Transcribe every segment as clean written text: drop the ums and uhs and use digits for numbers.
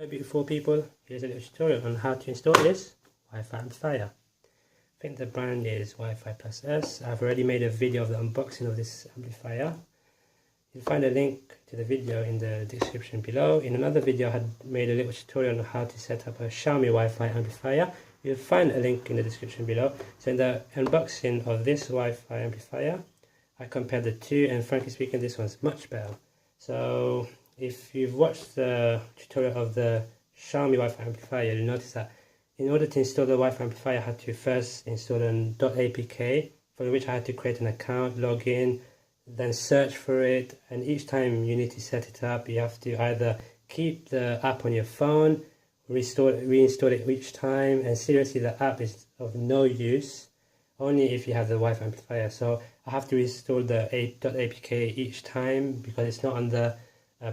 Hi beautiful people, here's a little tutorial on how to install this Wi-Fi amplifier. I think the brand is Wifi+S. I've already made a video of the unboxing of this amplifier. You'll find a link to the video in the description below. In another video I had made a little tutorial on how to set up a Xiaomi Wi-Fi amplifier. You'll find a link in the description below. So in the unboxing of this Wi-Fi amplifier, I compared the two, and frankly speaking this one's much better. So if you've watched the tutorial of the Xiaomi Wi-Fi amplifier, you'll notice that in order to install the Wi-Fi amplifier, I had to first install an .apk, for which I had to create an account, log in, then search for it, and each time you need to set it up, you have to either keep the app on your phone, reinstall it each time, and seriously the app is of no use, only if you have the Wi-Fi amplifier. So I have to reinstall the .apk each time because it's not on the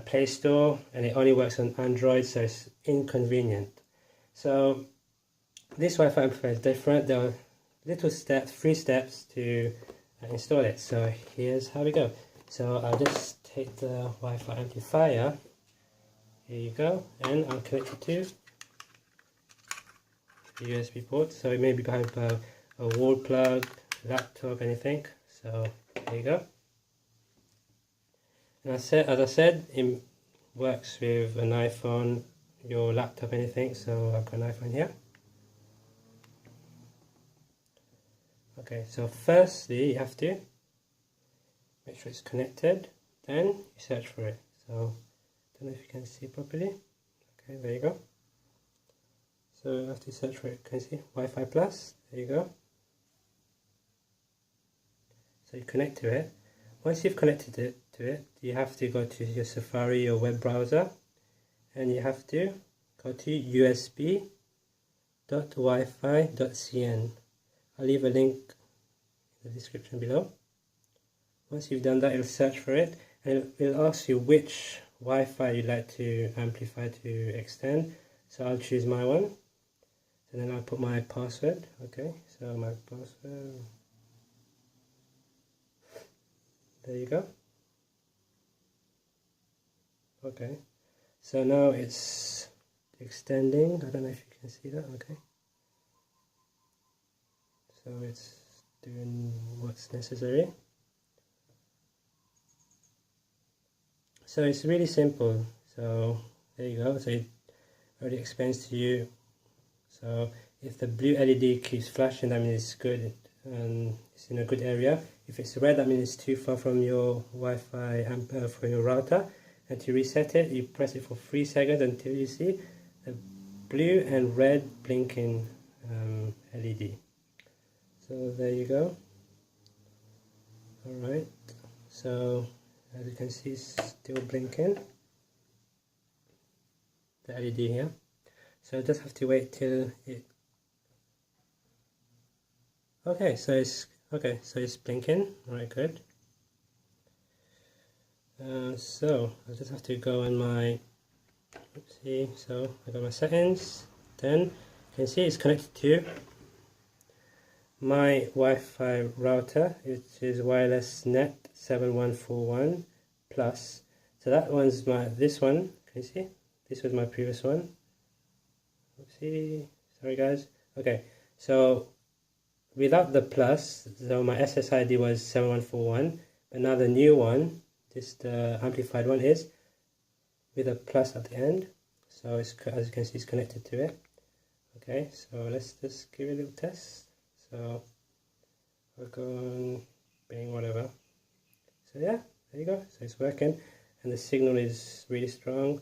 Play Store and it only works on Android, so it's inconvenient. So this Wi-Fi amplifier is different. There are little steps, 3 steps to install it. So here's how we go. So I'll just take the Wi-Fi amplifier, here you go, and I'll connect it to the USB port. So it may be behind a wall plug, laptop, anything. So there you go. And as I said, it works with an iPhone, your laptop, anything. So I've got an iPhone here. Okay, so firstly you have to make sure it's connected, then you search for it. So I don't know if you can see properly. Okay, there you go. So you have to search for it. Can you see Wifi+? There you go. So you connect to it. Once you've connected it to it, you have to go to your Safari or web browser, and you have to go to usb.wifi.cn. I'll leave a link in the description below. Once you've done that, it'll search for it, and it'll ask you which Wi-Fi you'd like to amplify to extend. So I'll choose my one, and then I'll put my password. Okay, so my password. There you go. Okay, so now it's extending. I don't know if you can see that. Okay, so it's doing what's necessary. So it's really simple. So there you go. So it already explains to you. So if the blue LED keeps flashing, that means it's good and it's in a good area. If it's red, that means it's too far from your Wi-Fi from your router. And to reset it, you press it for 3 seconds until you see the blue and red blinking LED. So there you go. Alright, so as you can see, it's still blinking, the LED here. So I just have to wait till it. Okay, so it's blinking. Alright, good. So I just have to go on my, oopsie, so I got my settings, then you can see it's connected to my Wi-Fi router, which is wireless net 7141 plus. So that one's this one, can you see? This was my previous one. Oopsie, sorry guys. Okay, so without the plus, so my SSID was 7141, but now the new one, the amplified one, is with a plus at the end. So it's, as you can see, it's connected to it. Okay, so let's just give it a little test. So I'll go on being whatever. So yeah, there you go. So it's working and the signal is really strong.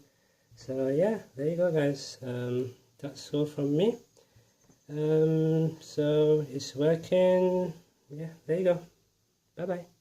So yeah, there you go guys. That's all from me. So it's working. Yeah, there you go. Bye bye.